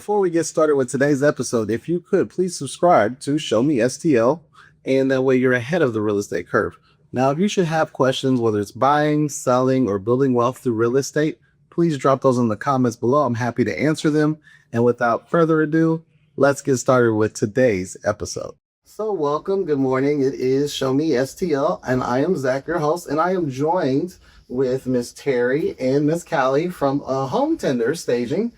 before we get started with today's episode, if you could please subscribe to Show Me STL, and that way you're ahead of the real estate curve. Now, if you should have questions, whether it's buying, selling, or building wealth through real estate, please drop those in the comments below. I'm happy to answer them. And without further ado, let's get started with today's episode. So welcome. Good morning. It is Show Me STL, and I am Zach, your host, and I am joined with Miss Terry and Miss Callie from HomeTenders Staging,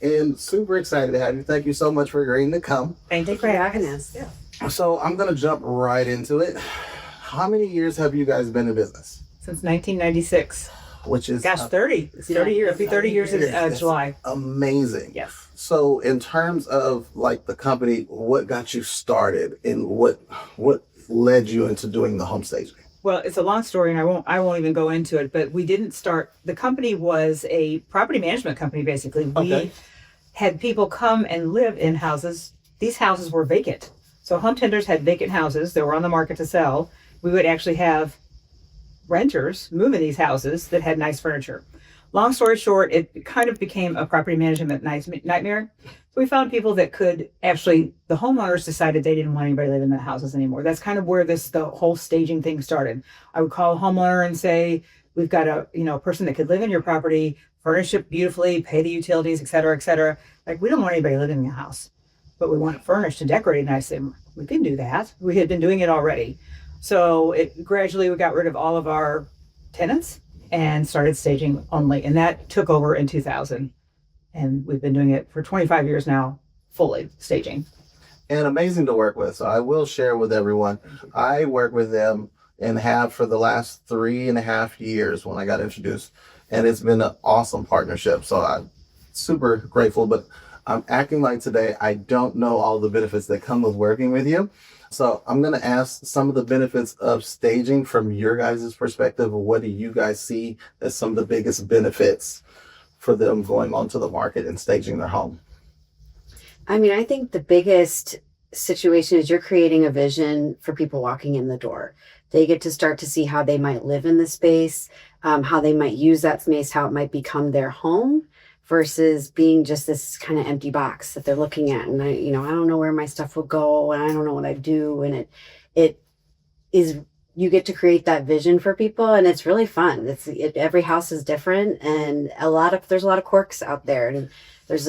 and super excited to have you. Thank you so much for agreeing to come. Thank you for having us. Yeah. So I'm going to jump right into it. How many years have you guys been in business? Since 1996. Which is 30. It's 30 years. It'll be 30 years in July. Amazing. Yes. So in terms of like the company, what got you started and what led you into doing the home staging? Well, it's a long story and I won't even go into it, but we didn't start. The company was a property management company, basically. We had people come and live in houses. These houses were vacant. So HomeTenders had vacant houses that were on the market to sell. We would actually have renters move in these houses that had nice furniture. Long story short, it kind of became a property management nightmare. So we found people that could actually, the homeowners decided they didn't want anybody living in the houses anymore. That's kind of where the whole staging thing started. I would call a homeowner and say, we've got a person that could live in your property, furnish it beautifully, pay the utilities, et cetera, et cetera. Like, we don't want anybody living in the house, but we want it furnished and decorated nicely. We can do that. We had been doing it already. So gradually we got rid of all of our tenants and started staging only. And that took over in 2000. And we've been doing it for 25 years now, fully staging. And amazing to work with. So I will share with everyone, I work with them and have for the last 3.5 years when I got introduced. And it's been an awesome partnership. So I'm super grateful, but I'm acting like today I don't know all the benefits that come with working with you. So I'm going to ask some of the benefits of staging from your guys' perspective. What do you guys see as some of the biggest benefits for them going onto the market and staging their home? I mean, I think the biggest situation is you're creating a vision for people walking in the door. They get to start to see how they might live in the space, how they might use that space, how it might become their home, versus being just this kind of empty box that they're looking at. And I don't know where my stuff will go, and I don't know what I do. And it is, you get to create that vision for people, and it's really fun. Every house is different, and there's a lot of quirks out there, and there's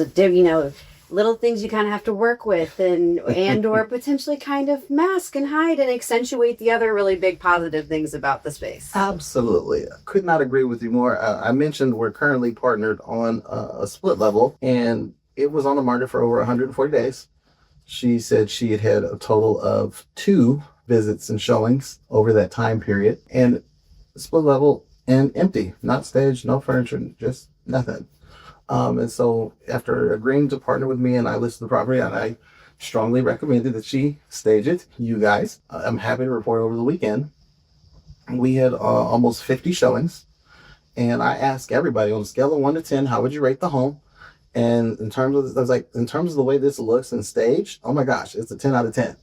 little things you kind of have to work with and or potentially kind of mask and hide and accentuate the other really big positive things about the space. Absolutely. I could not agree with you more. I mentioned we're currently partnered on a split level, and it was on the market for over 140 days. She said she had a total of 2 visits and showings over that time period, and split level and empty, not staged, no furniture, just nothing. And so after agreeing to partner with me and I listed the property, and I strongly recommended that she stage it, you guys, I'm happy to report over the weekend, we had almost 50 showings. And I asked everybody on a scale of 1 to 10, how would you rate the home? And in terms of the way this looks and staged, oh my gosh, it's a 10 out of 10.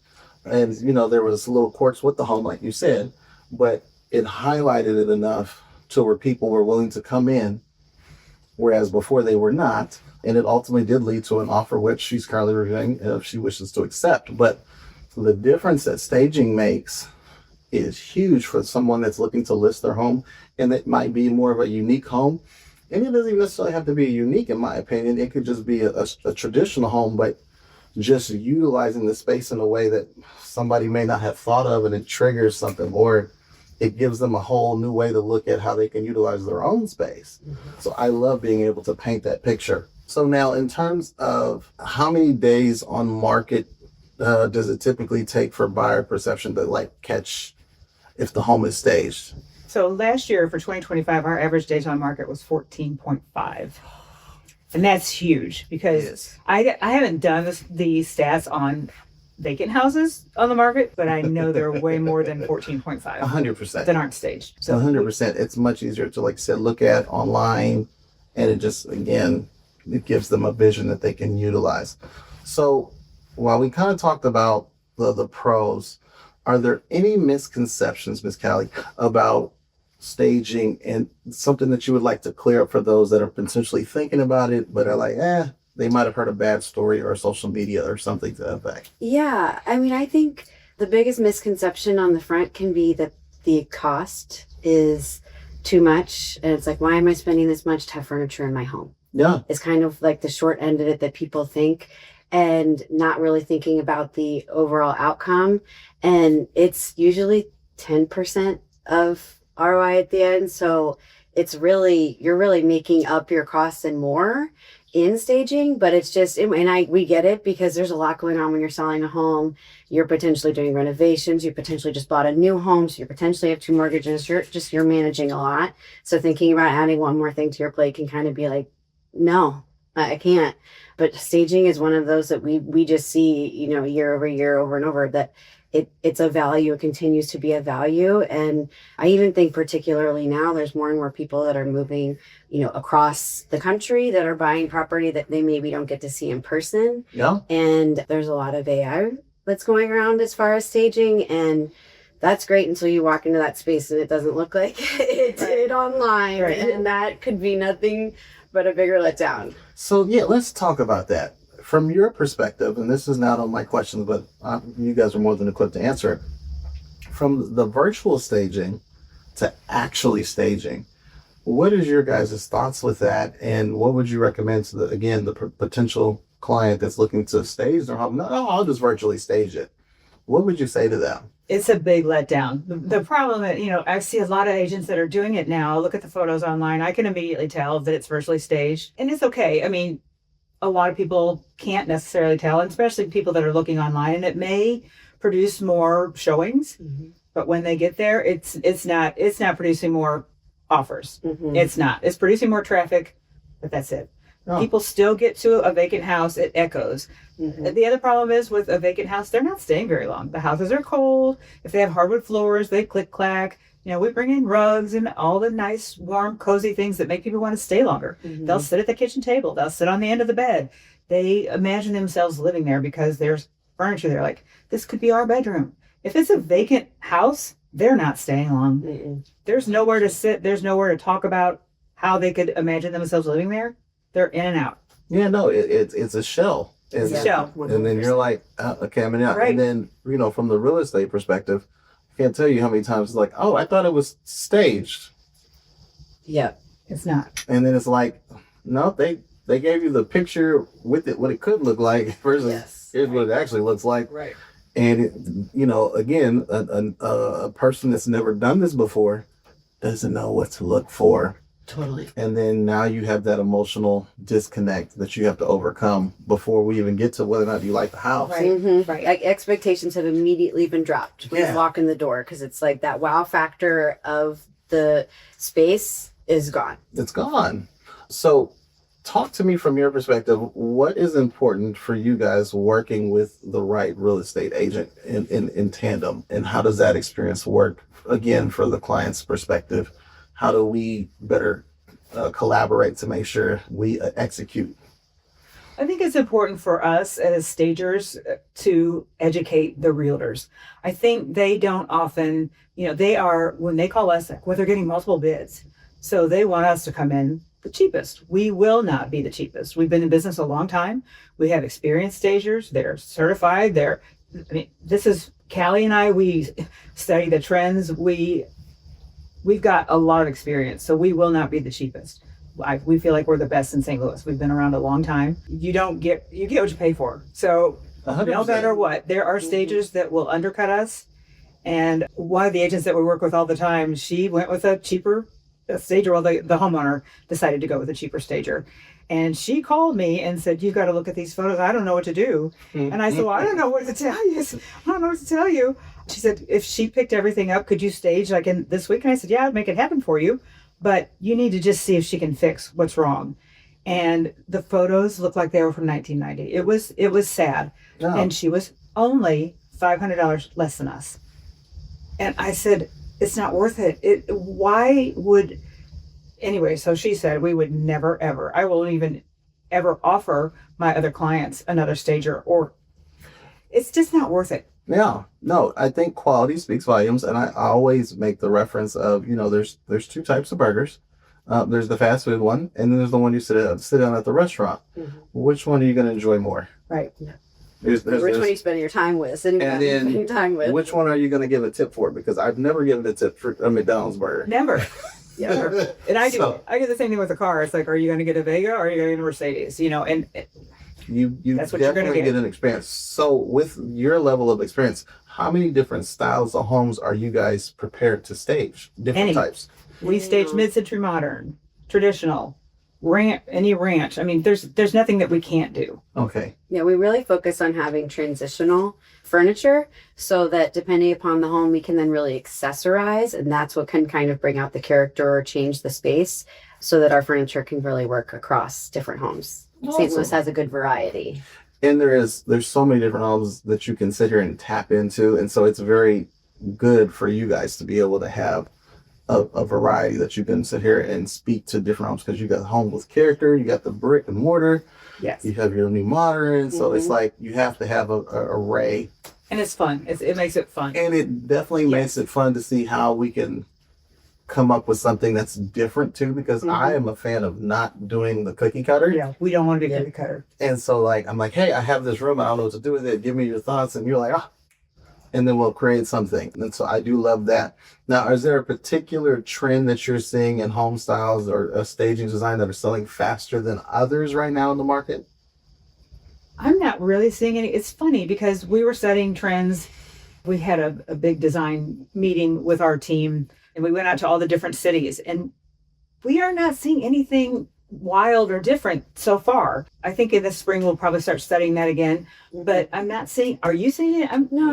And, there was little quirks with the home, like you said, but it highlighted it enough to where people were willing to come in, whereas before they were not. And it ultimately did lead to an offer, which she's currently reviewing if she wishes to accept. But the difference that staging makes is huge for someone that's looking to list their home, and it might be more of a unique home. And it doesn't even necessarily have to be unique, in my opinion. It could just be a traditional home, but just utilizing the space in a way that somebody may not have thought of, and it triggers something, or it gives them a whole new way to look at how they can utilize their own space. Mm-hmm. So I love being able to paint that picture. So now, in terms of how many days on market does it typically take for buyer perception to catch if the home is staged? So last year for 2025, our average days on market was 14.5. And that's huge because I haven't done the stats on vacant houses on the market, but I know there are way more than 14.5. 100%. That aren't staged. So 100%. It's much easier to, like I said, look at online, and it just, again, it gives them a vision that they can utilize. So while we kind of talked about the pros, are there any misconceptions, Ms. Callie, about staging, and something that you would like to clear up for those that are potentially thinking about it, but are like, they might have heard a bad story or social media or something to that effect. Yeah, I mean, I think the biggest misconception on the front can be that the cost is too much. And it's like, why am I spending this much to have furniture in my home? Yeah. It's kind of like the short end of it that people think, and not really thinking about the overall outcome. And it's usually 10% of ROI at the end. So it's really, you're really making up your costs and more in staging, but it's just, and we get it, because there's a lot going on when you're selling a home. You're potentially doing renovations. You potentially just bought a new home. So you potentially have 2 mortgages. You're managing a lot. So thinking about adding one more thing to your plate can kind of be like, no, I can't. But staging is one of those that we just see, year over year, over and over, that it's a value. It continues to be a value. And I even think particularly now there's more and more people that are moving, across the country, that are buying property that they maybe don't get to see in person. Yeah. And there's a lot of AI that's going around as far as staging. And that's great until you walk into that space and it doesn't look like it did online. Right. And that could be nothing but a bigger letdown. So yeah, let's talk about that. From your perspective, and this is not on my questions, but you guys are more than equipped to answer it. From the virtual staging to actually staging, what is your guys' thoughts with that? And what would you recommend to the potential client that's looking to stage their home? No, I'll just virtually stage it. What would you say to them? It's a big letdown. The problem that, I see a lot of agents that are doing it now. Look at the photos online. I can immediately tell that it's virtually staged. And it's okay. I mean, a lot of people can't necessarily tell, and especially people that are looking online. And it may produce more showings, but when they get there, it's not producing more offers. It's not. It's producing more traffic, but that's it. Oh. People still get to a vacant house. It echoes. The other problem is with a vacant house, they're not staying very long. The houses are cold. If they have hardwood floors, they click clack. We bring in rugs and all the nice, warm, cozy things that make people want to stay longer. They'll sit at the kitchen table. They'll sit on the end of the bed. They imagine themselves living there because there's furniture there. Like, this could be our bedroom. If it's a vacant house, they're not staying long. There's nowhere to sit. There's nowhere to talk about how they could imagine themselves living there. They're in and out. Yeah, no, it's a shell. It's a shell. And then you're like, okay, I'm in and out. Right. And then, from the real estate perspective, I can't tell you how many times it's like, oh, I thought it was staged. Yep. It's not. And then it's like, no, they gave you the picture with it, what it could look like versus here's what it actually looks like. Right. And, again, a person that's never done this before doesn't know what to look for. Totally. And then now you have that emotional disconnect that you have to overcome before we even get to whether or not you like the house. Right. Right. Like, expectations have immediately been dropped when you walk in the door, because it's like that wow factor of the space is gone. It's gone. So talk to me from your perspective. What is important for you guys working with the right real estate agent in tandem? And how does that experience work, again, for the client's perspective? How do we better collaborate to make sure we execute? I think it's important for us as stagers to educate the realtors. I think they don't often, when they call us, they're getting multiple bids. So they want us to come in the cheapest. We will not be the cheapest. We've been in business a long time. We have experienced stagers. They're certified. This is Callie and I, we study the trends. We've got a lot of experience, so we will not be the cheapest. We feel like we're the best in St. Louis. We've been around a long time. You get what you pay for. So 100%. No matter what, there are stagers that will undercut us. And one of the agents that we work with all the time, she went with a cheaper stager. Well, the homeowner decided to go with a cheaper stager. And she called me and said, "You've got to look at these photos. I don't know what to do." And I said, "Well, I don't know what to tell you. I don't know what to tell you." She said, "If she picked everything up, could you stage like in this week?" And I said, "Yeah, I'd make it happen for you. But you need to just see if she can fix what's wrong." And the photos looked like they were from 1990. It was sad. Oh. And she was only $500 less than us. And I said, "It's not worth it. Why would..." Anyway, so she said, "We would never, ever. I won't even ever offer my other clients another stager, or it's just not worth it." Yeah, no, I think quality speaks volumes. And I always make the reference of, there's 2 types of burgers. There's the fast food one, and then there's the one you sit down at the restaurant. Mm-hmm. Which one are you going to enjoy more? Right. Which one are you spending your time with? Sitting down and spending time with. Which one are you going to give a tip for? Because I've never given a tip for a McDonald's burger. Never. Yeah. And I do. So, I get the same thing with the car. It's like, are you going to get a Vega or are you going to get a Mercedes? You know, and you that's what you're gonna definitely get an experience. So with your level of experience, how many different styles of homes are you guys prepared to stage? Different types. We stage mid-century modern, traditional, ranch. I mean, there's nothing that we can't do. Okay. Yeah, we really focus on having transitional furniture so that depending upon the home, we can then really accessorize, and that's what can kind of bring out the character or change the space so that our furniture can really work across different homes. St. Louis has a good variety. And there's so many different homes that you can sit here and tap into, and so it's very good for you guys to be able to have a variety that you can sit here and speak to different homes, because you got home with character, you got the brick and mortar, Yes. you have your new modern, so it's like you have to have a array. And it's fun. It makes it fun. And it definitely makes it fun to see how we can come up with something that's different too, because I am a fan of not doing the cookie cutter. Yeah, we don't want to be cookie cutter. And so like, I'm like, hey, I have this room, I don't know what to do with it. Give me your thoughts. And you're like, and then we'll create something. And so I do love that. Now, is there a particular trend that you're seeing in home styles or a staging design that are selling faster than others right now in the market? I'm not really seeing any. It's funny because we were setting trends. We had a big design meeting with our team, and we went out to all the different cities, and we are not seeing anything wild or different so far. I think in the spring we'll probably start studying that again, but I'm not seeing. Are you seeing it? No,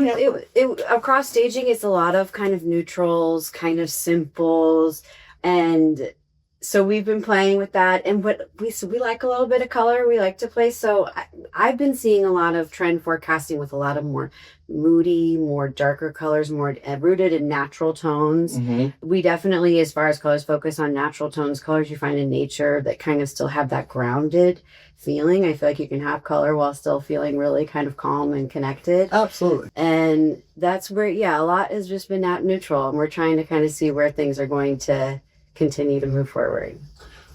it across staging it's a lot of kind of neutrals, kind of simples, and so we've been playing with that. And what we like a little bit of color. We like to play. So I've been seeing a lot of trend forecasting with a lot of more moody, more darker colors, more rooted in natural tones. We definitely, as far as colors, focus on natural tones, colors you find in nature that kind of still have that grounded feeling. I feel like you can have color while still feeling really kind of calm and connected. Absolutely. And that's where, a lot has just been neutral, and we're trying to kind of see where things are going to continue to move forward.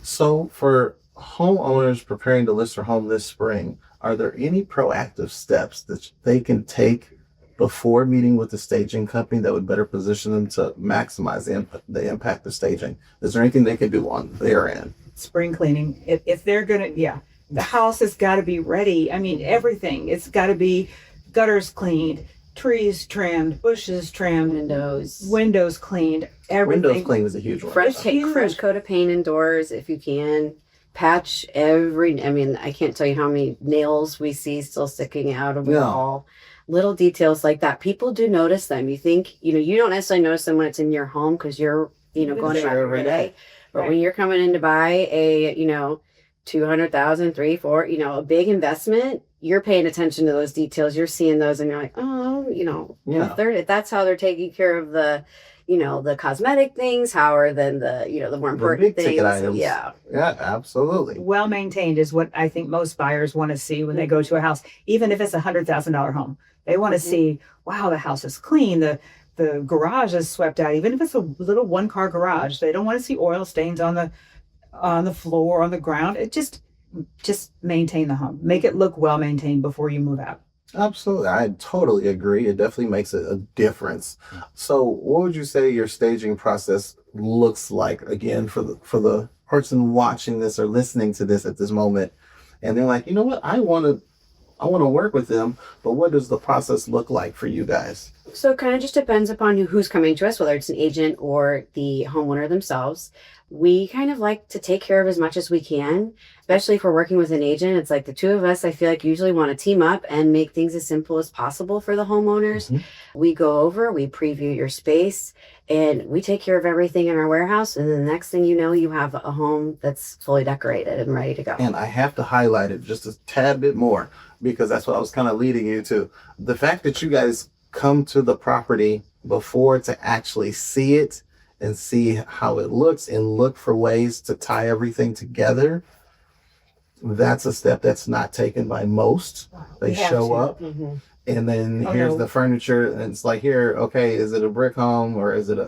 So for homeowners preparing to list their home this spring, are there any proactive steps that they can take before meeting with the staging company that would better position them to maximize the impact of staging? Is there anything they can do on their end? Spring cleaning. If they're gonna, the house has got to be ready. I mean, everything. It's got to be gutters cleaned, trees trimmed, bushes trimmed, windows cleaned. Everything. Windows clean is a huge one. Fresh coat of paint indoors if you can. Patch I can't tell you how many nails we see still sticking out of the wall. Little details like that. People do notice them. You think, you don't necessarily notice them when it's in your home because you're, going about every day. But when you're coming in to buy a, 200,000, 3, 4, a big investment, you're paying attention to those details. You're seeing those and you're like, if that's how they're taking care of the, the cosmetic things, how are then the more important big ticket things. items. Yeah, absolutely. Well maintained is what I think most buyers want to see when they go to a house, even if it's $100,000 home. They want to see, wow, the house is clean. The garage is swept out, even if it's a little one-car garage. They don't want to see oil stains on the floor, on the ground. It just maintain the home. Make it look well maintained before you move out. Absolutely. I totally agree. It definitely makes a difference. So what would you say your staging process looks like, again, for the person watching this or listening to this at this moment, and they're like, you know what, I want to work with them, but what does the process look like for you guys? So it kind of just depends upon who's coming to us, whether it's an agent or the homeowner themselves. We kind of like to take care of as much as we can, especially if we're working with an agent. It's like the two of us, I feel like, usually want to team up and make things as simple as possible for the homeowners. We go over, we preview your space, and we take care of everything in our warehouse. And then the next thing you know, you have a home that's fully decorated and ready to go. And I have to highlight it just a tad bit more, because that's what I was kind of leading you to. The fact that you guys come to the property before to actually see it and see how it looks and look for ways to tie everything together, that's a step that's not taken by most. They show up and then here's the furniture, and it's like, here, okay, is it a brick home or is it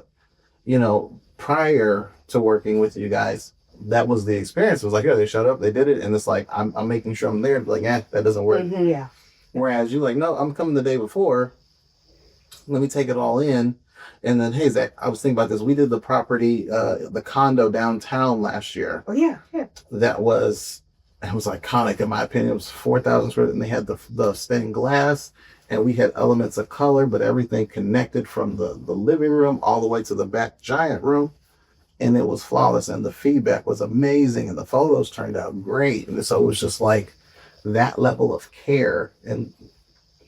prior to working with you guys, that was the experience. It was like, yeah, they showed up, they did it, and it's like I'm making sure I'm there. Like, that doesn't work. Yeah. Whereas you're like, no, I'm coming the day before. Let me take it all in. And then, hey, Zach, I was thinking about this. We did the property, the condo downtown last year. Oh, yeah. It was iconic in my opinion. It was 4,000 square, and they had the stained glass, and we had elements of color, but everything connected from the living room all the way to the back giant room. And it was flawless, and the feedback was amazing, and the photos turned out great. And so it was just like that level of care and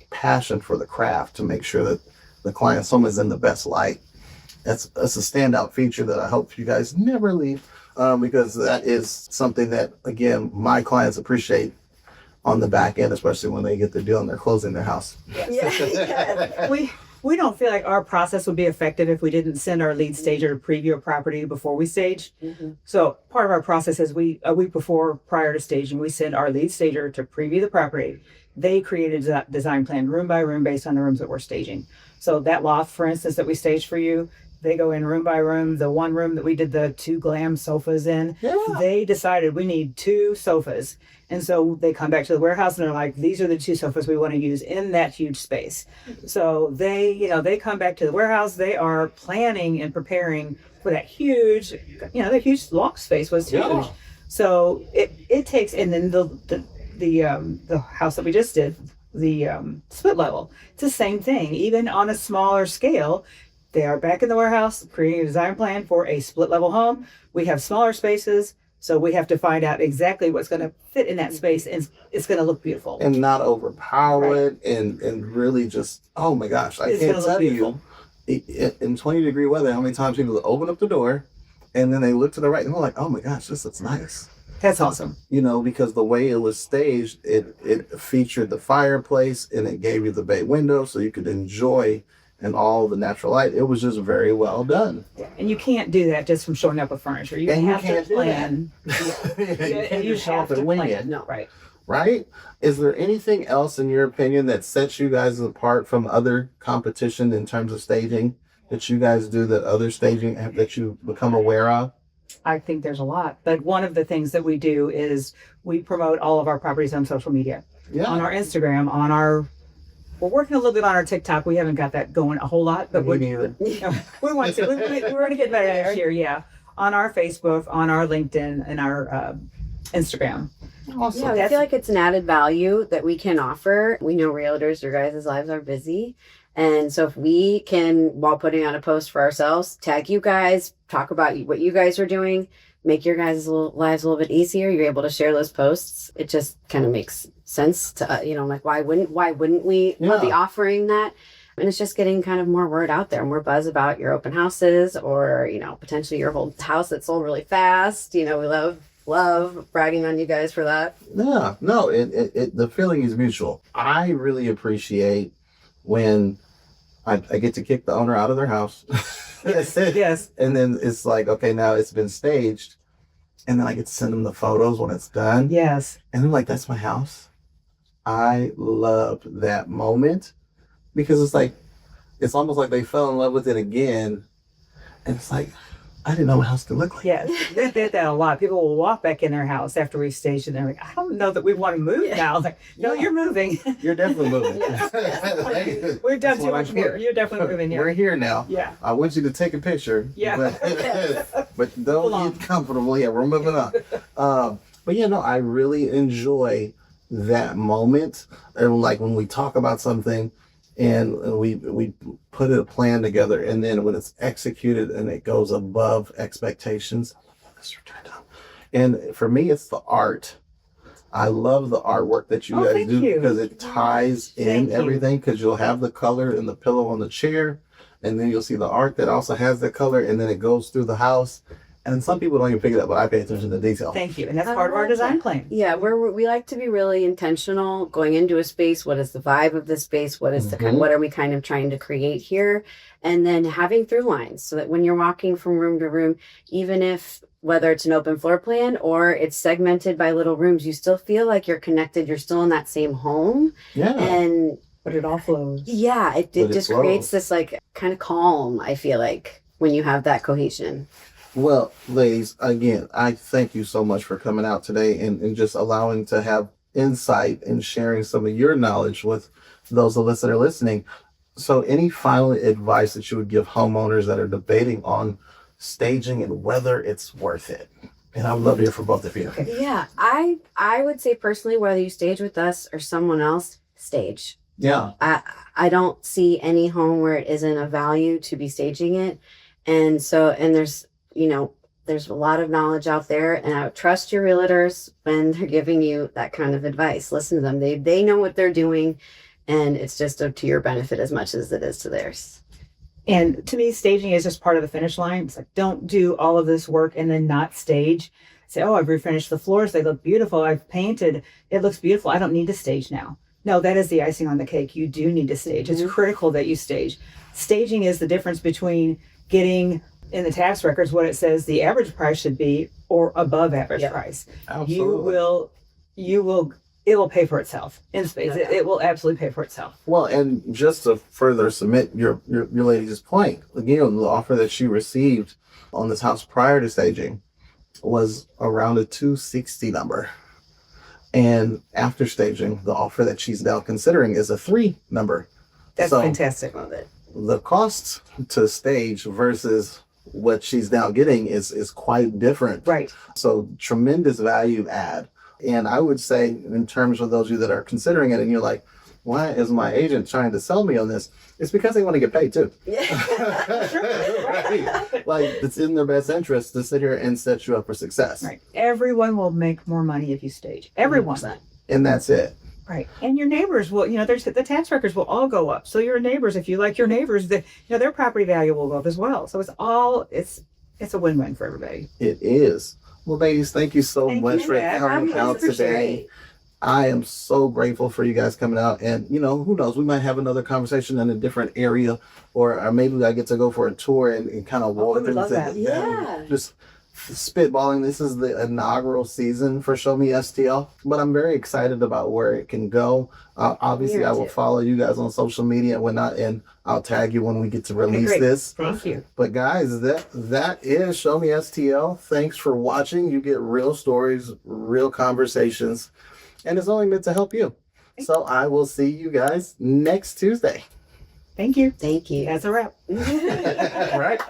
passion for the craft to make sure that the client's home is in the best light. That's a standout feature that I hope you guys never leave, because that is something that, again, my clients appreciate on the back end, especially when they get the deal and they're closing their house. Yeah. We don't feel like our process would be effective if we didn't send our lead stager to preview a property before we stage. So part of our process is a week before, prior to staging, we send our lead stager to preview the property. They created a design plan room by room based on the rooms that we're staging. So that loft, for instance, that we staged for you, they go in room by room. The one room that we did the 2 glam sofas in, they decided we need 2 sofas. And so they come back to the warehouse and they're like, these are the 2 sofas we want to use in that huge space. So they come back to the warehouse. They are planning and preparing for that huge, that huge loft space was huge. Yeah. So it takes, and then the house that we just did, the split level, it's the same thing. Even on a smaller scale, they are back in the warehouse creating a design plan for a split level home. We have smaller spaces, so we have to find out exactly what's going to fit in that space, and it's going to look beautiful and not overpower it, and really just, oh my gosh, I can't tell you in 20-degree weather how many times people open up the door and then they look to the right and they're like, oh my gosh, this looks nice. That's awesome. Because the way it was staged, it featured the fireplace and it gave you the bay window so you could enjoy and all the natural light. It was just very well done. Yeah. And you can't do that just from showing up with furniture. You have to plan. And you show up and wing it. No, right. Right? Is there anything else in your opinion that sets you guys apart from other competition in terms of staging that you guys do that other staging that you become aware of? I think there's a lot. But one of the things that we do is we promote all of our properties on social media. Yeah. On our Instagram, we're working a little bit on our TikTok. We haven't got that going a whole lot, but we want to. We're going to get better next year, yeah. On our Facebook, on our LinkedIn, and our Instagram. Awesome. Yeah, I feel like it's an added value that we can offer. We know realtors, your guys' lives are busy. And so if we can, while putting on a post for ourselves, tag you guys, talk about what you guys are doing, make your guys' lives a little bit easier, you're able to share those posts. It just kind of makes sense to, like, why wouldn't we be offering that? And it's just getting kind of more word out there, more buzz about your open houses, or, potentially your whole house that sold really fast. We love bragging on you guys for that. Yeah, no, the feeling is mutual. I really appreciate when I get to kick the owner out of their house. Yes. And then it's like, okay, now it's been staged. And then I get to send them the photos when it's done. Yes. And they're like, that's my house. I love that moment because it's almost like they fell in love with it again. And it's like, I didn't know what house could look like. Yeah, they did that a lot. People will walk back in their house after we've staged and they're like, I don't know that we want to move now. Like, no, you're moving. You're definitely moving. We've done too much here. You're definitely moving here. We're here now. Yeah. I want you to take a picture. Yeah. But don't get comfortable. Yeah, we're moving on. But I really enjoy that moment. And like when we talk about something and we put a plan together, and then when it's executed and it goes above expectations, and for me it's the art. I love the artwork that you guys do because it ties in everything, because you'll have the color and the pillow on the chair, and then you'll see the art that also has the color, and then it goes through the house. And some people don't even pick it up, but I pay attention to detail. Thank you. And that's part of our design plan. Yeah, we like to be really intentional going into a space. What is the vibe of the space? What is what are we kind of trying to create here? And then having through lines so that when you're walking from room to room, even if whether it's an open floor plan or it's segmented by little rooms, you still feel like you're connected. You're still in that same home. Yeah. But it all flows. Yeah, it just creates this like kind of calm, I feel like, when you have that cohesion. Well, ladies, again, I thank you so much for coming out today and just allowing to have insight and sharing some of your knowledge with those of us that are listening. So, any final advice that you would give homeowners that are debating on staging and whether it's worth it? And I would love to hear from both of you. Yeah, I would say personally, whether you stage with us or someone else, stage. Yeah. I don't see any home where it isn't of value to be staging it. And there's, there's a lot of knowledge out there, and I would trust your realtors when they're giving you that kind of advice. Listen to them. They know what they're doing, and it's just to your benefit as much as it is to theirs. And to me, staging is just part of the finish line. It's like, don't do all of this work and then not stage. Say, oh, I've refinished the floors. They look beautiful. I've painted. It looks beautiful. I don't need to stage now. No, that is the icing on the cake. You do need to stage. Mm-hmm. It's critical that you stage. Staging is the difference between getting in the tax records what it says the average price should be or above average price. Absolutely. It will pay for itself in space. It will absolutely pay for itself. Well, and just to further submit your lady's point, again, the offer that she received on this house prior to staging was around a 260 number. And after staging, the offer that she's now considering is a 3 number. That's fantastic. Love it. The cost to stage versus what she's now getting is quite different. Right. So tremendous value add. And I would say, in terms of those of you that are considering it and you're like, why is my agent trying to sell me on this? It's because they want to get paid too. Right. Like, it's in their best interest to sit here and set you up for success. Right. Everyone will make more money if you stage. Everyone. 100%. And that's it. Right. And your neighbors will, there's the tax records will all go up. So your neighbors, if you like your neighbors, their property value will go up as well. So it's a win-win for everybody. It is. Well, ladies, thank you so much for coming out today. I am so grateful for you guys coming out. And, who knows, we might have another conversation in a different area, or maybe I get to go for a tour and kind of walk through things. Yeah. Just spitballing. This is the inaugural season for Show Me STL, but I'm very excited about where it can go. Obviously, I will follow you guys on social media and whatnot, and I'll tag you when we get to release this. Thank you. But guys, that is Show Me STL. Thanks for watching. You get real stories, real conversations, and it's only meant to help you. So I will see you guys next Tuesday. Thank you. Thank you. That's a wrap. All right.